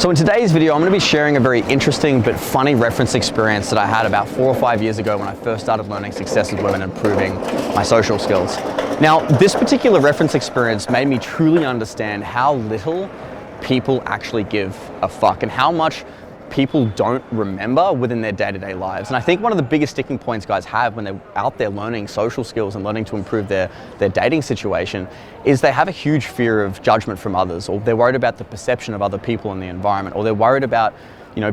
So in today's video, I'm going to be sharing a very interesting but funny reference experience that I had about 4 or 5 years ago when I first started learning success with women and improving my social skills. Now, this particular reference experience made me truly understand how little people actually give a fuck and how much people don't remember within their day-to-day lives. And I think one of the biggest sticking points guys have when they're out there learning social skills and learning to improve their dating situation is they have a huge fear of judgment from others, or they're worried about the perception of other people in the environment, or they're worried about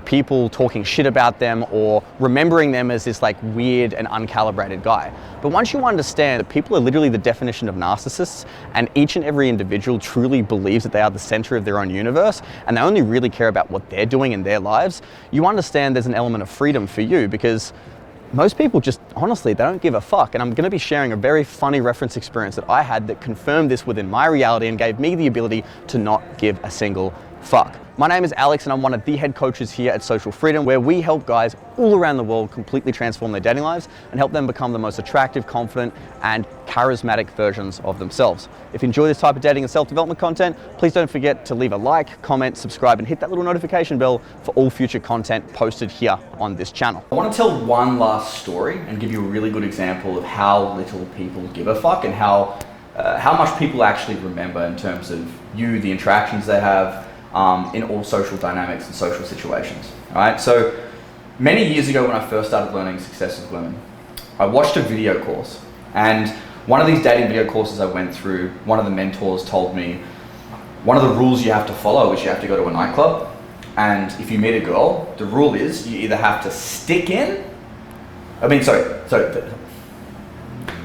people talking shit about them or remembering them as this like weird and uncalibrated guy. But once you understand that people are literally the definition of narcissists and each and every individual truly believes that they are the center of their own universe and they only really care about what they're doing in their lives, you understand there's an element of freedom for you because most people just, honestly, they don't give a fuck. And I'm gonna be sharing a very funny reference experience that I had that confirmed this within my reality and gave me the ability to not give a single fuck. My name is Alex and I'm one of the head coaches here at Social Freedom, where we help guys all around the world completely transform their dating lives and help them become the most attractive, confident, and charismatic versions of themselves. If you enjoy this type of dating and self-development content, please don't forget to leave a like, comment, subscribe, and hit that little notification bell for all future content posted here on this channel. I want to tell one last story and give you a really good example of how little people give a fuck and how much people actually remember in terms of you, the interactions they have, in all social dynamics and social situations. All right, so many years ago when I first started learning success with women, I watched a video course, and one of these dating video courses I went through, one of the mentors told me, one of the rules you have to follow is you have to go to a nightclub, and if you meet a girl, the rule is you either have to stick in, the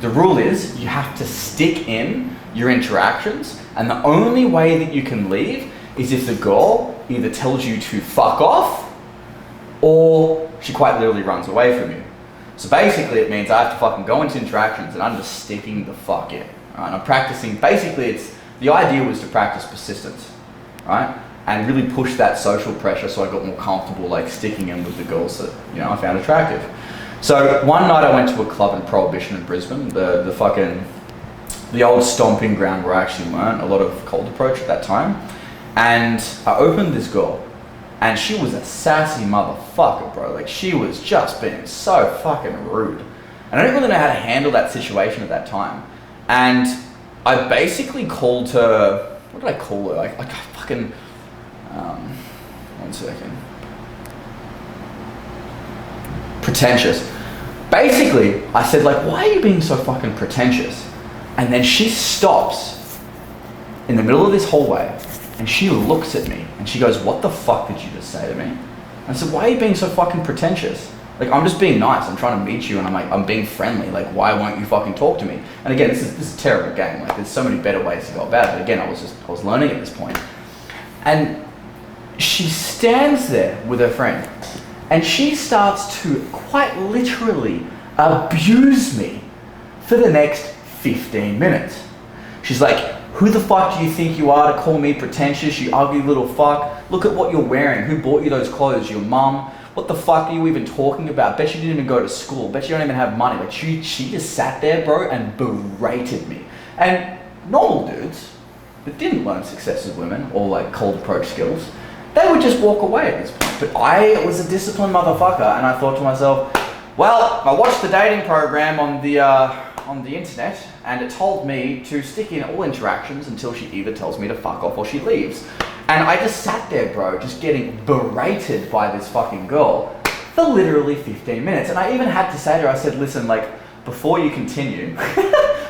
rule is you have to stick in your interactions, and the only way that you can leave is if the girl either tells you to fuck off or she quite literally runs away from you. So basically it means I have to fucking go into interactions and I'm just sticking the fuck in. Right? And I'm practicing, basically the idea was to practice persistence, right? And really push that social pressure so I got more comfortable like sticking in with the girls that I found attractive. So one night I went to a club in Prohibition in Brisbane, the old stomping ground where I actually learned a lot of cold approach at that time. And I opened this girl, and she was a sassy motherfucker, bro. Like, she was just being so fucking rude. And I didn't really know how to handle that situation at that time. And I basically called her, what did I call her? Like I fucking, one second. Pretentious. Basically, I said like, why are you being so fucking pretentious? And then she stops in the middle of this hallway, and she looks at me and she goes, what the fuck did you just say to me? And I said, why are you being so fucking pretentious? Like, I'm just being nice. I'm trying to meet you and I'm being friendly. Like, why won't you fucking talk to me? And again, this is a terrible game. Like, there's so many better ways to go about it. But again, I was learning at this point. And she stands there with her friend and she starts to quite literally abuse me for the next 15 minutes. She's like, who the fuck do you think you are to call me pretentious, you ugly little fuck? Look at what you're wearing. Who bought you those clothes? Your mum? What the fuck are you even talking about? Bet you didn't even go to school. Bet you don't even have money. Like, she just sat there, bro, and berated me. And normal dudes that didn't learn success with women or like cold approach skills, they would just walk away at this point. But I was a disciplined motherfucker, and I thought to myself, well, I watched the dating program on the internet, and it told me to stick in all interactions until she either tells me to fuck off or she leaves. And I just sat there, bro, just getting berated by this fucking girl for literally 15 minutes. And I even had to say to her, I said, listen, like, before you continue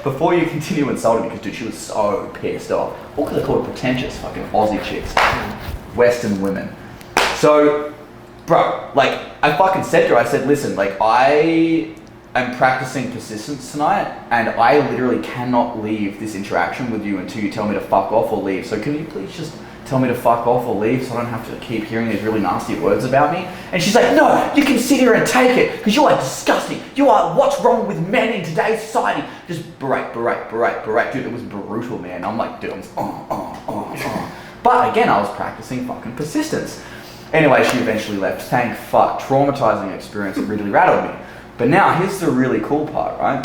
insulting me, because dude, she was so pissed off. What could I call her? Pretentious fucking Aussie chicks, Western women. So, bro, like, I fucking said to her, I said, listen, like, I'm practicing persistence tonight, and I literally cannot leave this interaction with you until you tell me to fuck off or leave. So can you please just tell me to fuck off or leave so I don't have to keep hearing these really nasty words about me? And she's like, no, you can sit here and take it because you are disgusting. You are what's wrong with men in today's society. Just berate. Dude, it was brutal, man. I'm like, dude, But again, I was practicing fucking persistence. Anyway, she eventually left. Thank fuck. Traumatizing experience. It really rattled me. But now, here's the really cool part, right?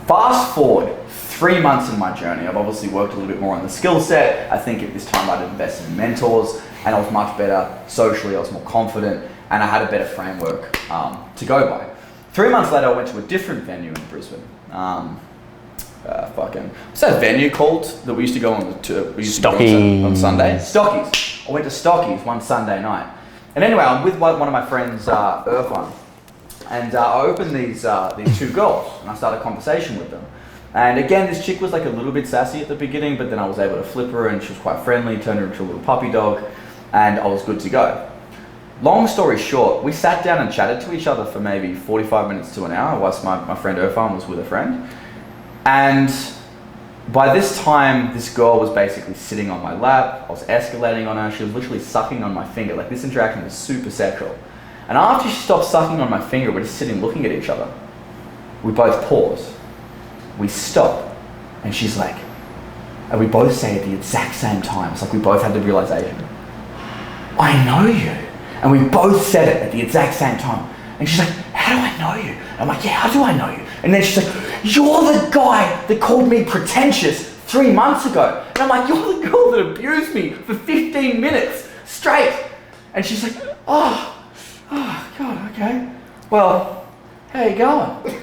Fast forward 3 months in my journey. I've obviously worked a little bit more on the skill set. I think at this time I'd invested in mentors. and I was much better socially, I was more confident, and I had a better framework to go by. 3 months later, I went to a different venue in Brisbane. What's that venue called that we used to go on on Sunday? Stockies. I went to Stockies one Sunday night. And anyway, I'm with one of my friends, Irfan, and I opened these two girls, and I started a conversation with them. And again, this chick was like a little bit sassy at the beginning, but then I was able to flip her, and she was quite friendly, turned her into a little puppy dog, and I was good to go. Long story short, we sat down and chatted to each other for maybe 45 minutes to an hour whilst my friend Irfan was with a friend. And by this time, this girl was basically sitting on my lap. I was escalating on her. She was literally sucking on my finger. Like, this interaction was super sexual. And after she stopped sucking on my finger, we're just sitting looking at each other. We both pause. We stop. And she's like, and we both say at the exact same time. It's like we both had the realization, I know you. And we both said it at the exact same time. And she's like, how do I know you? And I'm like, yeah, how do I know you? And then she's like, you're the guy that called me pretentious 3 months ago. And I'm like, you're the girl that abused me for 15 minutes straight. And she's like, oh God, okay. Well, how you going?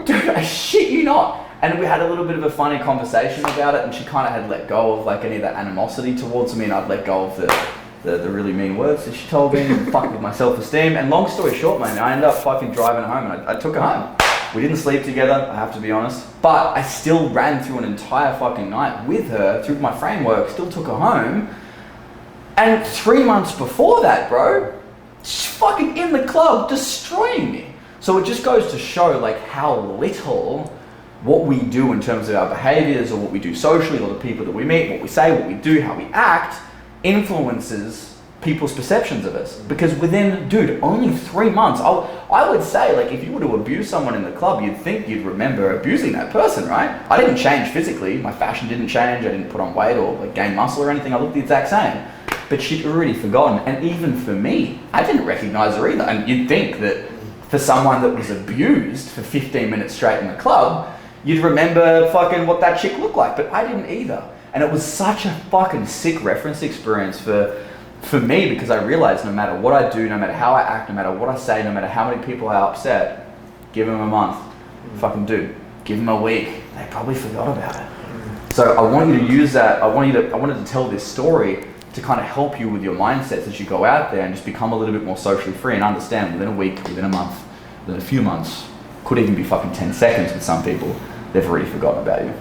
Dude, I shit you not. And we had a little bit of a funny conversation about it, and she kind of had let go of like any of that animosity towards me, and I'd let go of the really mean words that she told me, and fucked with my self-esteem. And long story short, man, I ended up fucking driving her home, and I took her home. We didn't sleep together, I have to be honest, but I still ran through an entire fucking night with her through my framework, still took her home. And 3 months before that, bro, she's fucking in the club destroying me. So it just goes to show like how little what we do in terms of our behaviors, or what we do socially, or the people that we meet, what we say, what we do, how we act, influences people's perceptions of us. Because within, dude, only 3 months, I would say, like, if you were to abuse someone in the club, you'd think you'd remember abusing that person, right? I didn't change physically, my fashion didn't change, I didn't put on weight or like gain muscle or anything, I looked the exact same. But she'd already forgotten, and even for me, I didn't recognize her either. And you'd think that for someone that was abused for 15 minutes straight in the club, you'd remember fucking what that chick looked like, but I didn't either. And it was such a fucking sick reference experience for me, because I realized no matter what I do, no matter how I act, no matter what I say, no matter how many people I upset, give them a month, fucking do. Give them a week, they probably forgot about it. So I want you to use that, I wanted to tell this story to kind of help you with your mindsets as you go out there and just become a little bit more socially free, and understand within a week, within a month, within a few months, could even be fucking 10 seconds with some people, they've already forgotten about you.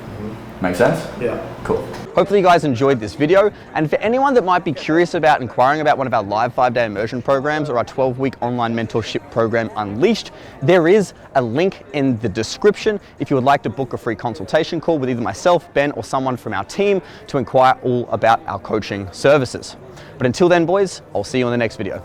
Make sense? Yeah. Cool. Hopefully you guys enjoyed this video, and for anyone that might be curious about inquiring about one of our live 5-day immersion programs or our 12-week online mentorship program, Unleashed, there is a link in the description if you would like to book a free consultation call with either myself, Ben, or someone from our team to inquire all about our coaching services. But until then, boys, I'll see you in the next video.